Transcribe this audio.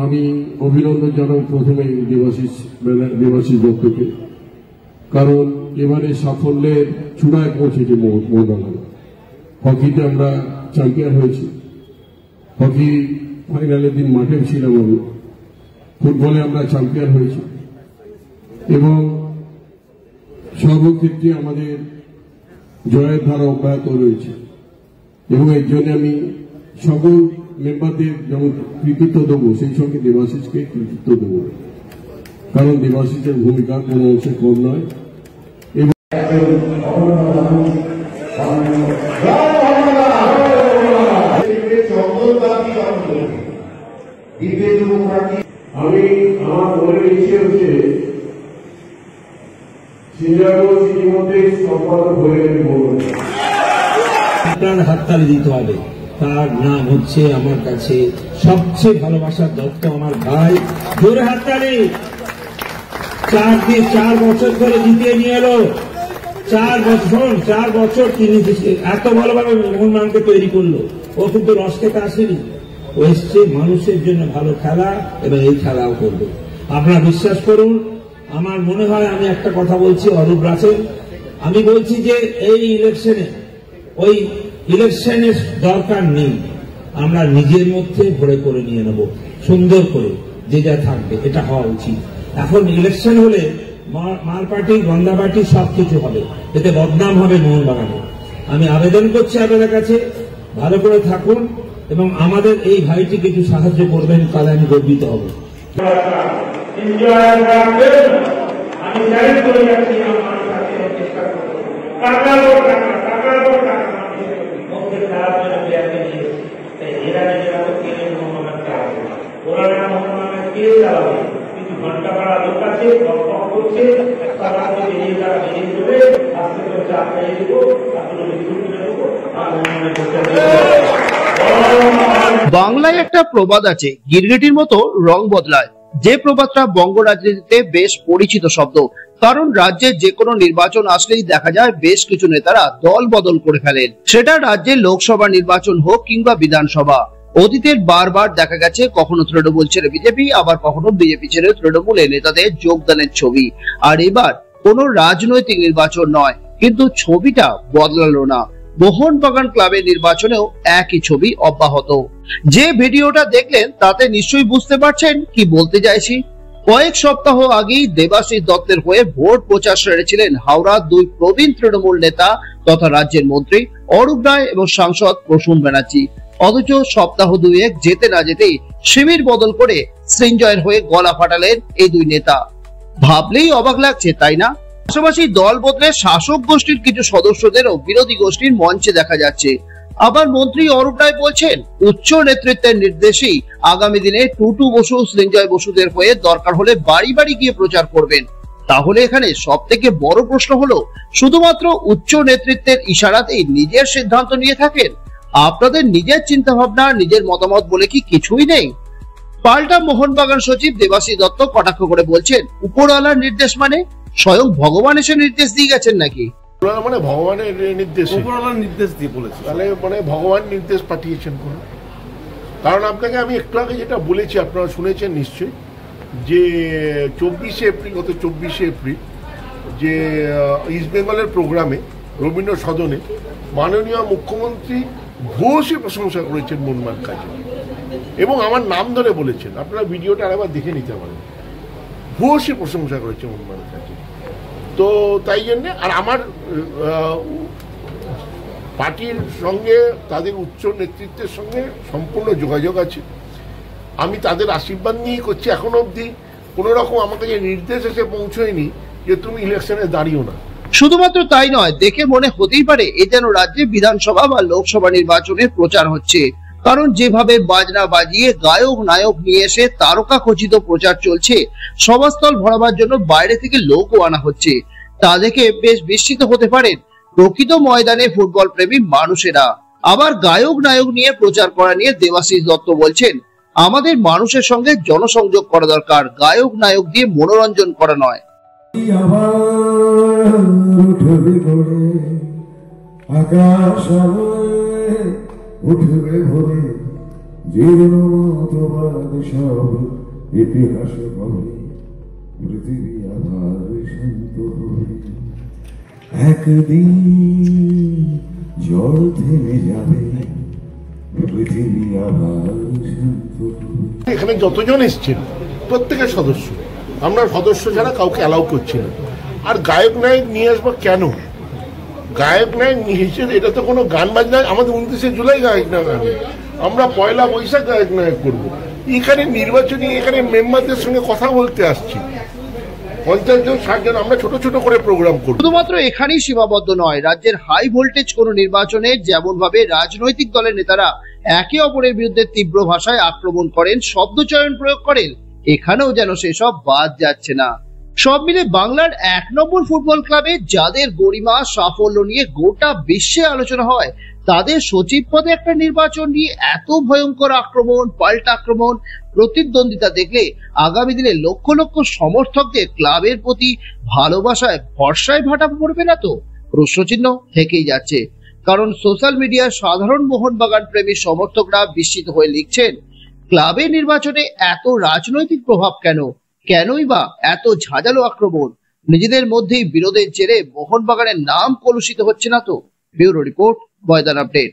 আমি অভিনন্দন জানাই প্রথমে দেবাশিস দত্তকে, কারণ এবারে সাফল্যের চূড়ায় পৌঁছেছে মোহনবাগান। হকিতে আমরা চ্যাম্পিয়ন হয়েছি, হকি ফাইনালের দিন মাঠে ছিলাম আমি, ফুটবলে আমরা চ্যাম্পিয়ন হয়েছি এবং সর্বক্ষেত্রে আমাদের জয়ের ধারা অব্যাহত রয়েছে এবং এর জন্য আমি সকল মেম্বারদের যেমন কৃতিত্ব দেবো, সেই সঙ্গে দেবাশিসকে কৃতিত্ব দেবো, কারণ দেবাশিসের ভূমিকা কোনো অংশে কম নয়। এবং আমি আমার মনের ইচ্ছে হচ্ছে সম্পাদক হয়ে আপনার হাততালি দিতে হবে। তার নাম হচ্ছে আমার কাছে সবচেয়ে ভালোবাসার দত্ত, আমার ভাই। জোরে হাততালি। 4 বছর ধরে জিতিয়ে নিয়ে এলো। 4 বছর তিনি এত ভালোভাবে মোহনবাগানকে তৈরি করলো। ও কিন্তু রস খেতে আসেনি, ও এসছে মানুষের জন্য ভালো খেলা, এবং এই খেলাও করবে। আপনারা বিশ্বাস করুন, আমার মনে হয় আমি একটা কথা বলছি, অরূপ রাখেন, আমি বলছি যে এই ইলেকশনে ওই ইলেকশনের দরকার নেই, আমরা নিজের মধ্যে ভরে করে নিয়ে নেব সুন্দর করে, যে যা থাকবে এটা হওয়া উচিত। এখন ইলেকশন হলে মাল পার্টি গন্দা পার্টি সবকিছু হবে, এতে বদনাম হবে মোহনবাগানে। আমি আবেদন করছি আপনাদের কাছে, ভালো করে থাকুন এবং আমাদের এই ভাইটি কিছু সাহায্য করবেন, তাহলে আমি গর্বিত হব। বাংলায় একটা প্রবাদ আছে, গিরগিটির মতো রং বদলায়। যে প্রবাদটা বঙ্গ রাজনীতিতে বেশ পরিচিত শব্দ, কারণ রাজ্যে যে কোনো নির্বাচন আসলেই দেখা যায় বেশ কিছু নেতারা দল বদল করে ফেলেন, সেটা রাজ্যের লোকসভা নির্বাচন হোক কিংবা বিধানসভা। অতীতের বারবার দেখা গেছে কখনো তৃণমূল ছেড়ে বিজেপি, আবার কখনো বিজেপি ছেড়ে তৃণমূলে নেতাদের যোগদানের ছবি। আর এবার কোনো রাজনৈতিক নির্বাচন নয়, কিন্তু ছবিটা বদলালো না। মোহনবাগান ক্লাবের নির্বাচনেও একই ছবি অব্যাহত। যে ভিডিওটা দেখলেন তাতে নিশ্চয়ই বুঝতে পারছেন কি বলতে চাইছি। কয়েক সপ্তাহ আগেই দেবাশিস দত্তের হয়ে ভোট প্রচার সেরেছিলেন হাওড়া 2 প্রবীণ তৃণমূল নেতা তথা রাজ্যের মন্ত্রী অরূপ রায় এবং সাংসদ প্রসূন ব্যানার্জি। অথচ সপ্তাহ 2 যেতে না যেতেই শিবির বদল করে সৃঞ্জয়ের হয়ে গলা ফাটালেন এই 2 নেতা। ভাবলেই অবাক লাগছে, তাই না? পাশাপাশি দল বদলে শাসক গোষ্ঠীর কিছু সদস্যদেরও বিরোধী গোষ্ঠীর মঞ্চে দেখা যাচ্ছে। আবার মন্ত্রী অরূপ রায় বলছেন উচ্চ নেতৃত্বের নির্দেশেই আগামী দিনে টুটু বসু, সৃঞ্জয় বসুদের হয়ে দরকার হলে বাড়ি বাড়ি গিয়ে প্রচার করবেন। তাহলে এখানে সব থেকে বড় প্রশ্ন হলো, শুধুমাত্র উচ্চ নেতৃত্বের ইশারাতেই নিজের সিদ্ধান্ত নিয়ে থাকেন? আপনাদের নিজের চিন্তা ভাবনা, নিজের মতামত বলে কি কিছুই নেই? পাল্টা মোহনবাগান সচিব দেবাশিস দত্ত কটাক্ষ করে বলছেন, উপরওয়ালার নির্দেশ মানে স্বয়ং ভগবান এসে নির্দেশ দিয়ে গেছেন নাকি? মানে ভগবানের নির্দেশ, উপরওয়ালার নির্দেশ দিয়ে বলেছে, তাহলে মানে ভগবান নির্দেশ পাঠিয়েছেন কোন? কারণ আপনাকে আমি একটু আগে যেটা বলেছি, আপনারা শুনেছেন নিশ্চয়ই, যে 24শে এপ্রিল, গত 24শে এপ্রিল যে ইস্ট বেঙ্গলের প্রোগ্রামে রবীন্দ্র সদনে মাননীয় মুখ্যমন্ত্রী ভূয়সী প্রশংসা করেছেন মোহনবাগান কাজে, এবং আমার নাম ধরে বলেছেন। আপনারা ভিডিওটা আরেকবার দেখে নিতে পারেন। ভূয়সী প্রশংসা করেছে মোহনবাগান কাজে। তো তাই জন্যে, আর আমার পার্টির সঙ্গে, তাদের উচ্চ নেতৃত্বের সঙ্গে সম্পূর্ণ যোগাযোগ আছে। আমি তাদের আশীর্বাদ নিয়েই করছি। এখনো অবধি কোনো রকম আমার কাছে নির্দেশ এসে পৌঁছয়নি যে তুমি ইলেকশনে দাঁড়িও না। শুধুমাত্র তাই নয়, দেখে মনে হতেই পারে এ যেন রাজ্যে বিধানসভা বা লোকসভা নির্বাচনের প্রচার হচ্ছে। কারণ যেভাবে বাজনা বাজিয়ে গায়ক নায়ক নিয়ে এসে তারকা খচিত প্রচার চলছে, সভাস্থল ভরাবার জন্য বাইরে থেকে লোকও আনা হচ্ছে, তা দেখে বেশ বিস্মিত হতে পারেন প্রকৃত ময়দানে ফুটবল প্রেমী মানুষেরা। আবার গায়ক নায়ক নিয়ে প্রচার করা নিয়ে দেবাশিস দত্ত বলছেন, আমাদের মানুষের সঙ্গে জনসংযোগ করা দরকার, গায়ক নায়ক দিয়ে মনোরঞ্জন করা নয়। আকাশ উঠবে ভরে জীর্ণমতবাদ সব ইতিহাস হবে, পৃথিবী আবার শান্ত হবে, একদিন জল থেমে যাবে, পৃথিবী আবার শান্ত হবে। এখানে যতজন এসছেন প্রত্যেকের সদস্য, আমরা সদস্য ছাড়া কাউকে অ্যালাউ করছি না। আর গায়ক নায়ক নিয়ে আসবো কেন? গায়ক নায়ক হিসেবে এটা তো কোনো গান বাজনা, আমাদের 29শে জুলাই গায়ক নায়ক আনবে, আমরা 1লা বৈশাখ গায়ক নায়ক করবো। এখানে নির্বাচনী, এখানে মেম্বারদের সঙ্গে কথা বলতে আসছি, 50 জন 60 জন, আমরা ছোট ছোট করে প্রোগ্রাম করব। শুধুমাত্র এখানেই সীমাবদ্ধ নয়, রাজ্যের হাই ভোল্টেজ কোন নির্বাচনে যেমন ভাবে রাজনৈতিক দলের নেতারা একে অপরের বিরুদ্ধে তীব্র ভাষায় আক্রমণ করেন, শব্দচয়ন প্রয়োগ করেন, এখানেও যেন সেসব বাদ যাচ্ছে না। সব মিলে বাংলার 1 নম্বর ফুটবল ক্লাবে যাদের গরিমা সাফল্য নিয়ে গোটা বিশ্বে আলোচনা হয়, তাদের সচিব পদে একটা নির্বাচন নিয়ে এত ভয়ঙ্কর আক্রমণ, পাল্টা আক্রমণ, প্রতিদ্বন্দ্বিতা দেখলে আগামী দিনে লক্ষ লক্ষ সমর্থকদের ক্লাবের প্রতি ভালোবাসায় ভরসায় ভাটা পড়বে না তো? প্রশ্নচিহ্ন থেকেই যাচ্ছে। কারণ সোশ্যাল মিডিয়ার সাধারণ মোহনবাগান প্রেমী সমর্থকরা বিস্মিত হয়ে লিখছেন, ক্লাবের নির্বাচনে এত রাজনৈতিক প্রভাব কেন? কেনই বা এত ঝাঁঝালো আক্রমণ? নিজেদের মধ্যেই বিরোধের জেরে মোহনবাগানের নাম কলুষিত হচ্ছে না তো? ব্যুরো রিপোর্ট, ময়দান আপডেট।